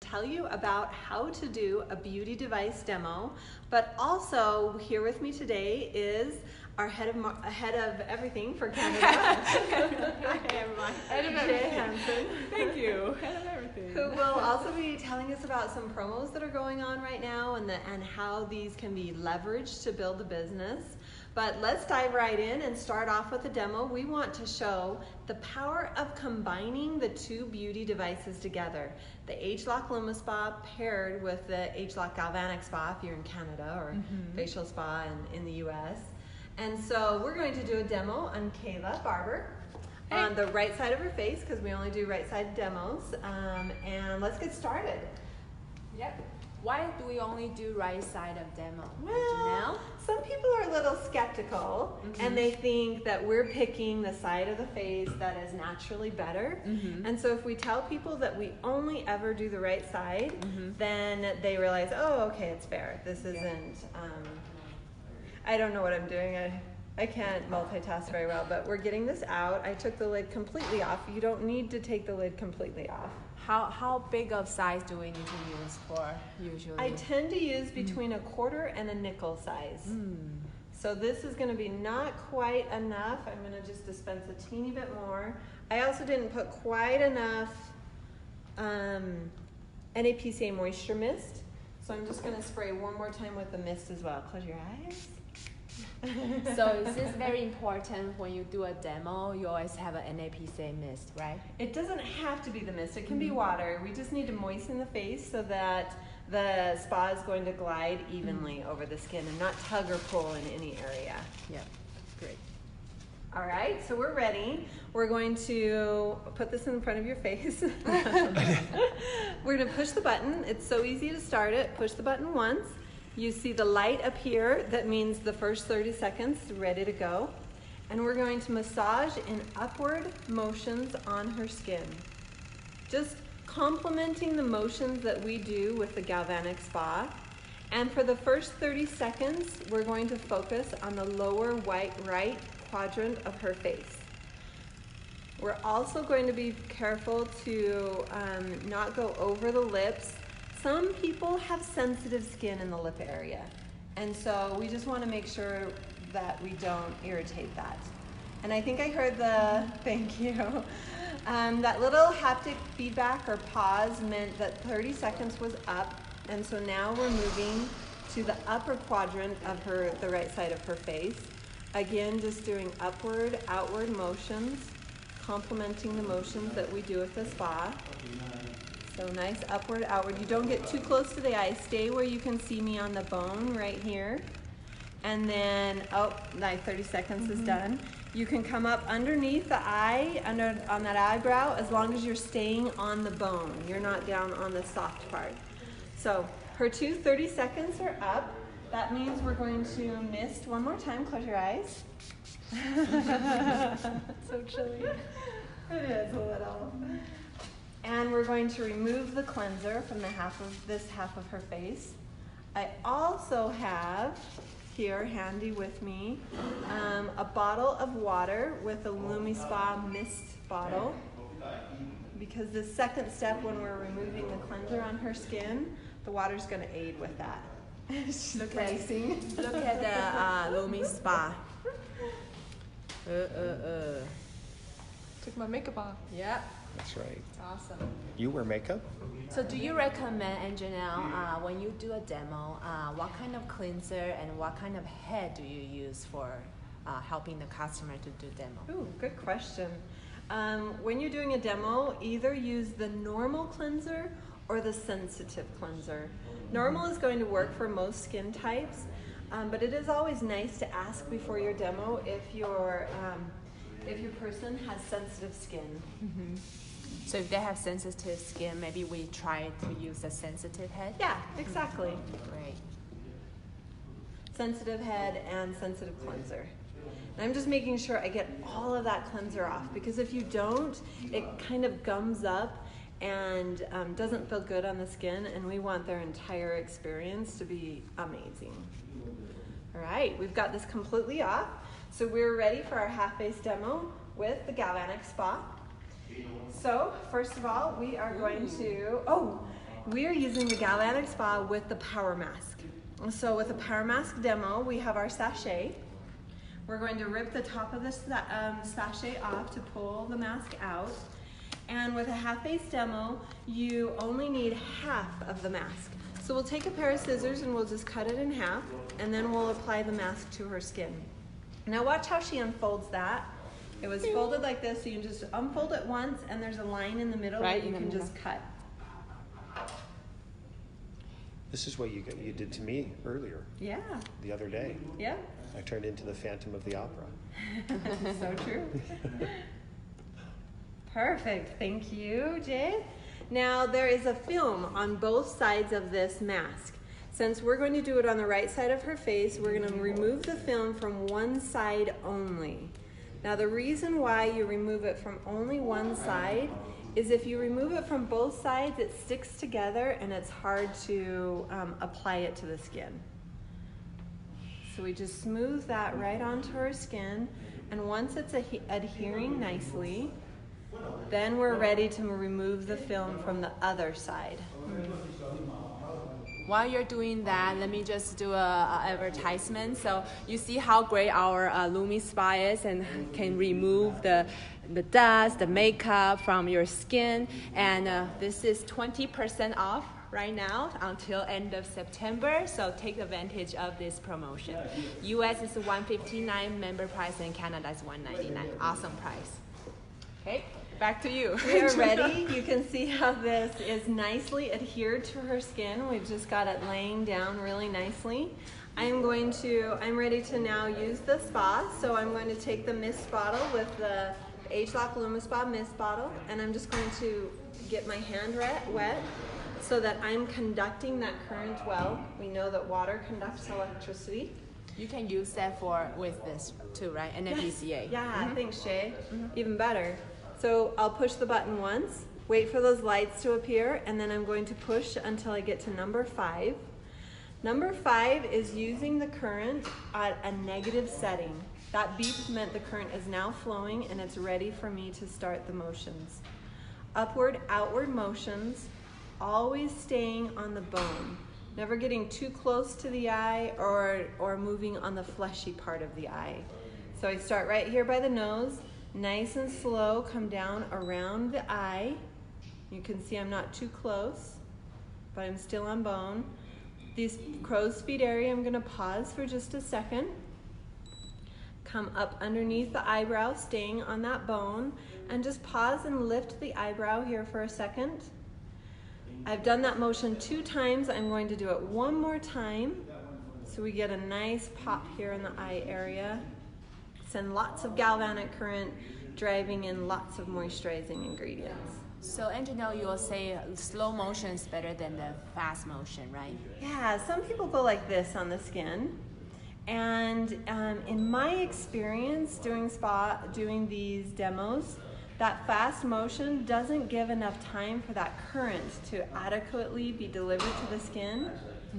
tell you about how to do a beauty device demo, but also here with me today is our head of everything for Canada. Head of everything. Hansen. Thank you. Head of everything. Who will also be telling us about some promos that are going on right now and how these can be leveraged to build the business. But let's dive right in and start off with a demo. We want to show the power of combining the two beauty devices together. The ageLOC Luma Spa paired with the ageLOC Galvanic Spa if you're in Canada, or facial spa in the US. And so we're going to do a demo on Kayla Barber on the right side of her face, because we only do right side demos. And let's get started. Yep. Why do we only do right side of demo? Well, some people are a little skeptical and they think that we're picking the side of the face that is naturally better. And so if we tell people that we only ever do the right side, then they realize, oh, okay, it's fair. This isn't, I don't know what I'm doing. I can't multitask very well, but we're getting this out. I took the lid completely off. You don't need to take the lid completely off. How big of size do we need to use for usually? I tend to use between a quarter and a nickel size. So this is going to be not quite enough. I'm going to just dispense a teeny bit more. I also didn't put quite enough NAPCA moisture mist. So I'm just going to spray one more time with the mist as well. Close your eyes. So this is very important when you do a demo. You always have an NAPCA mist, right? It doesn't have to be the mist. It can be water. We just need to moisten the face so that the spa is going to glide evenly over the skin and not tug or pull in any area. Yep, great. All right, so we're ready. We're going to put this in front of your face. We're going to push the button. It's so easy to start it. Push the button once. You see the light up here. That means the first 30 seconds ready to go. And we're going to massage in upward motions on her skin. Just complementing the motions that we do with the Galvanic Spa. And for the first 30 seconds, we're going to focus on the lower right quadrant of her face. We're also going to be careful to not go over the lips. Some people have sensitive skin in the lip area, and so we just want to make sure that we don't irritate that. And I think I heard thank you. That little haptic feedback or pause meant that 30 seconds was up, and so now we're moving to the upper quadrant of the right side of her face. Again, just doing upward, outward motions, complementing the motions that we do with the spa. So nice upward, outward. You don't get too close to the eye. Stay where you can see me on the bone right here. And then, like 30 seconds is done. You can come up underneath the eye, on that eyebrow, as long as you're staying on the bone. You're not down on the soft part. So her 30 seconds are up. That means we're going to mist one more time. Close your eyes. So chilly. It is a little. And we're going to remove the cleanser from this half of her face. I also have here handy with me a bottle of water with a LumiSpa mist bottle, because the second step when we're removing the cleanser on her skin, the water's going to aid with that. Look at the LumiSpa. Took my makeup off. Yep. That's right. Awesome. You wear makeup? So do you recommend, Anganel, when you do a demo, what kind of cleanser and what kind of head do you use for helping the customer to do demo? Ooh, good question. When you're doing a demo, either use the normal cleanser or the sensitive cleanser. Normal is going to work for most skin types, but it is always nice to ask before your demo if your person has sensitive skin. So if they have sensitive skin, maybe we try to use a sensitive head? Yeah, exactly. Great. Sensitive head and sensitive cleanser. And I'm just making sure I get all of that cleanser off, because if you don't, it kind of gums up and doesn't feel good on the skin, and we want their entire experience to be amazing. All right, we've got this completely off. So we're ready for our half-face demo with the Galvanic Spa. So first of all, we are going to, We are using the Galvanic Spa with the Power Mask. So with the Power Mask demo, we have our sachet. We're going to rip the top of the sachet off to pull the mask out. And with a half-face demo, you only need half of the mask. So we'll take a pair of scissors and we'll just cut it in half, and then we'll apply the mask to her skin. Now watch how she unfolds that. It was folded like this, so you can just unfold it once, and there's a line in the middle where you can just cut. This is what you did to me earlier. Yeah. The other day. Yeah. I turned into the Phantom of the Opera. So true. Perfect. Thank you, Jay. Now there is a film on both sides of this mask. Since we're going to do it on the right side of her face, we're going to remove the film from one side only. Now the reason why you remove it from only one side is if you remove it from both sides, it sticks together and it's hard to apply it to the skin. So we just smooth that right onto her skin, and once it's adhering nicely, then we're ready to remove the film from the other side. While you're doing that, let me just do a advertisement. So you see how great our Lumi Spa is and can remove the dust, the makeup from your skin. And this is 20% off right now until end of September. So take advantage of this promotion. US is $159 member price and Canada is $199. Awesome price. Okay. Back to you. We are ready. You can see how this is nicely adhered to her skin. We've just got it laying down really nicely. I'm ready to now use the spa. So I'm going to take the mist bottle with the ageLOC LumiSpa mist bottle, and I'm just going to get my hand wet so that I'm conducting that current well. We know that water conducts electricity. You can use that with this too, right? And then PCA. Yeah, thanks, Shay. Even better. So I'll push the button once, wait for those lights to appear, and then I'm going to push until I get to number 5. Number 5 is using the current at a negative setting. That beep meant the current is now flowing and it's ready for me to start the motions. Upward, outward motions, always staying on the bone. Never getting too close to the eye or moving on the fleshy part of the eye. So I start right here by the nose. Nice and slow, come down around the eye. You can see I'm not too close, but I'm still on bone. This crow's feet area, I'm gonna pause for just a second. Come up underneath the eyebrow, staying on that bone, and just pause and lift the eyebrow here for a second. I've done that motion 2 times. I'm going to do it one more time so we get a nice pop here in the eye area. Send lots of galvanic current, driving in lots of moisturizing ingredients. So Anganel, you will say slow motion is better than the fast motion, right? Yeah, some people go like this on the skin. And in my experience doing these demos, that fast motion doesn't give enough time for that current to adequately be delivered to the skin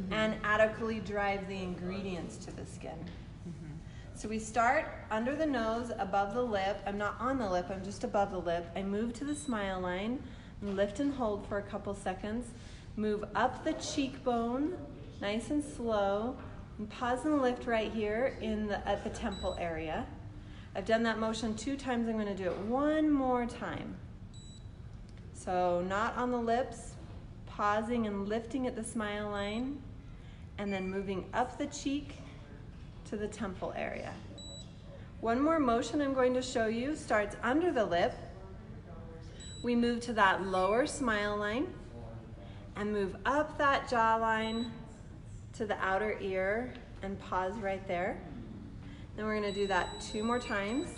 and adequately drive the ingredients to the skin. So we start under the nose, above the lip. I'm not on the lip, I'm just above the lip. I move to the smile line, lift and hold for a couple seconds. Move up the cheekbone, nice and slow, and pause and lift right here at the temple area. I've done that motion 2 times, I'm gonna do it one more time. So not on the lips, pausing and lifting at the smile line, and then moving up the cheek to the temple area. One more motion I'm going to show you starts under the lip. We move to that lower smile line and move up that jawline to the outer ear and pause right there. Then we're gonna do that 2 more times.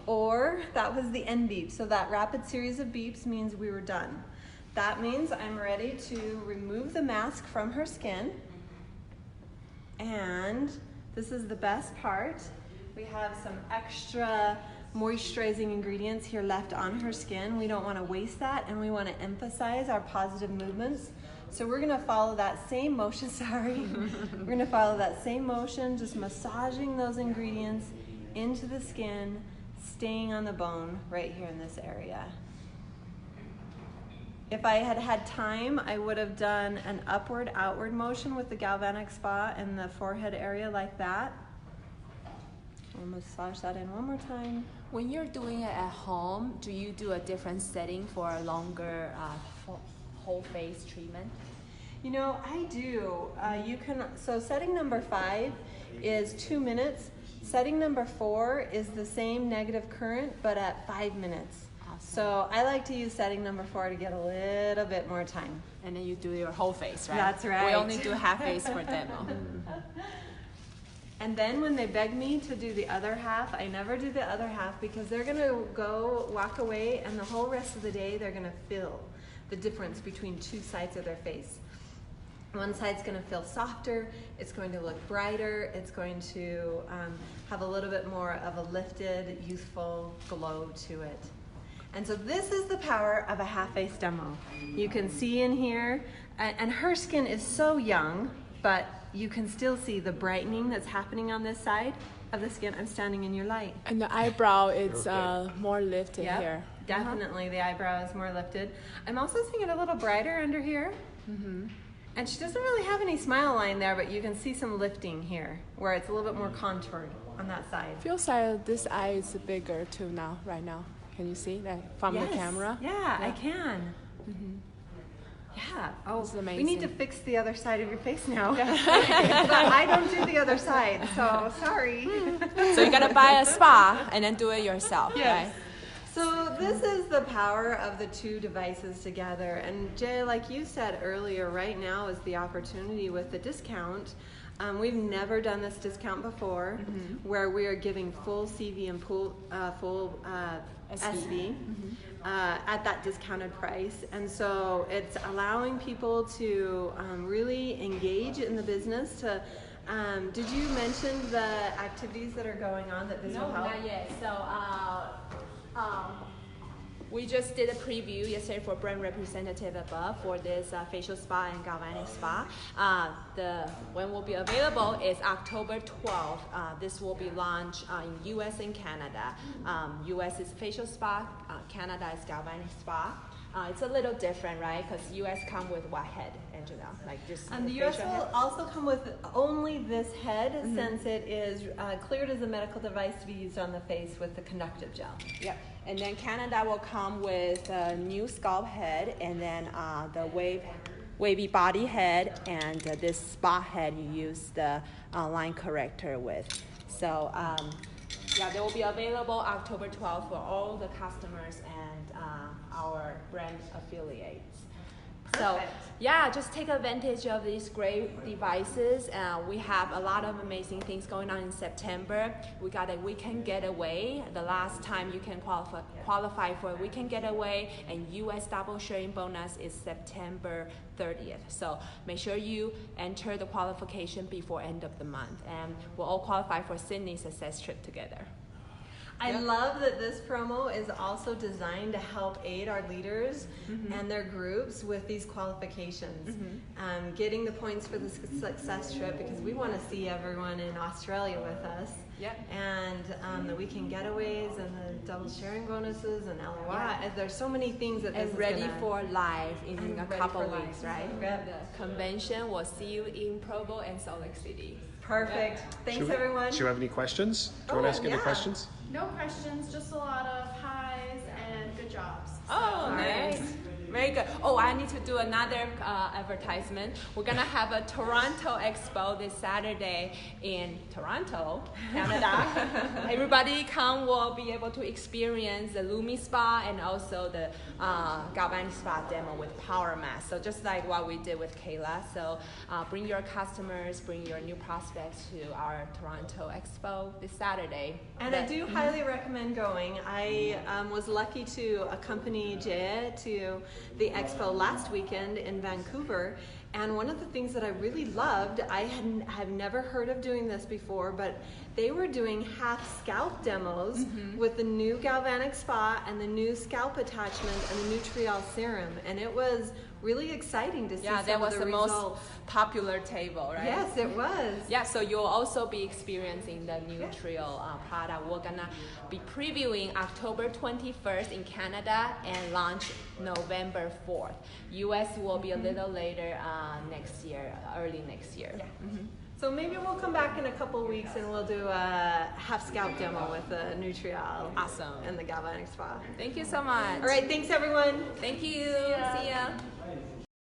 Or that was the end beep. So that rapid series of beeps means we were done. That means I'm ready to remove the mask from her skin. And this is the best part. We have some extra moisturizing ingredients here left on her skin. We don't want to waste that, and we want to emphasize our positive movements. So we're going to follow that same motion, we're going to follow that same motion, just massaging those ingredients into the skin, staying on the bone right here in this area. If I had had time, I would have done an upward-outward motion with the galvanic spa in the forehead area like that. We'll massage that in one more time. When you're doing it at home, do you do a different setting for a longer whole face treatment? You know, I do. So setting number 5 is 2 minutes. Setting number 4 is the same negative current, but at 5 minutes. Awesome. So I like to use setting number 4 to get a little bit more time. And then you do your whole face, right? That's right. We only do half face for demo. And then when they beg me to do the other half, I never do the other half because they're going to walk away, and the whole rest of the day they're going to feel the difference between two sides of their face. One side's going to feel softer, it's going to look brighter, it's going to have a little bit more of a lifted, youthful glow to it. And so this is the power of a half-face demo. You can see in here, and her skin is so young, but you can still see the brightening that's happening on this side of the skin. I'm standing in your light. And the eyebrow is more lifted here. Definitely, the eyebrow is more lifted. I'm also seeing it a little brighter under here. Mm-hmm. And she doesn't really have any smile line there, but you can see some lifting here, where it's a little bit more contoured on that side. Feels like this eye is bigger too now, right now. Can you see that from the camera? Yeah, I can. Mm-hmm. Yeah. Oh, this is amazing. We need to fix the other side of your face now. But I don't do the other side, so sorry. So you gotta buy a spa and then do it yourself, right? So this is the power of the two devices together. And Jay, like you said earlier, right now is the opportunity with the discount. We've never done this discount before, where we are giving full CV and full SV at that discounted price. And so it's allowing people to really engage in the business. Did you mention the activities that are going on that this will help? No, not yet. So we just did a preview yesterday for brand representative above for this facial spa and galvanic spa. When will be available is October 12th. This will be launched in US and Canada. US is facial spa, Canada is galvanic spa. It's a little different, right? Because US come with what head, Angela? Like just the US will also come with only this head, since it is cleared as a medical device to be used on the face with the conductive gel. Yep. And then Canada will come with a new scalp head, and then the wavy body head, and this spa head you use the line corrector with. So they will be available October 12th for all the customers and our brand affiliates. Perfect. So just take advantage of these great devices. We have a lot of amazing things going on in September. We got a weekend getaway. The last time you can qualify for a weekend getaway, and US double sharing bonus is September 30th. So make sure you enter the qualification before end of the month, and we'll all qualify for Sydney success trip together. I love that this promo is also designed to help aid our leaders and their groups with these qualifications. Getting the points for the success trip, because we want to see everyone in Australia with us. And the weekend getaways and the double sharing bonuses and LOI. There's so many things that this is ready for live in a couple weeks, right? Yep. The convention will see you in Provo and Salt Lake City. Perfect. Thanks, everyone. Do you have any questions? Do you want to ask any questions? No questions, just a lot of highs and good jobs. Oh, nice. Very good. Oh, I need to do another advertisement. We're going to have a Toronto Expo this Saturday in Toronto, Canada. Everybody come will be able to experience the Lumi Spa and also the Galvanic Spa demo with Power Mask. So just like what we did with Kayla. So bring your customers, bring your new prospects to our Toronto Expo this Saturday. And I do highly recommend going. I was lucky to accompany Jay to the expo last weekend in Vancouver, and one of the things that I really loved, I had never heard of doing this before, but they were doing half scalp demos with the new galvanic spa and the new scalp attachment and the new Triol serum, and it was really exciting to see Yeah, some that of was the the results. most popular table, right? Yes, it was. Yeah, so you'll also be experiencing the new Trio product. We're gonna be previewing October 21st in Canada and launch November 4th. US will be a little later next year, early next year. Yeah. So maybe we'll come back in a couple weeks and we'll do a half scalp demo with the Nutriol. Awesome. And the galvanic spa. Thank you so much. All right, thanks everyone. Thank you. See ya.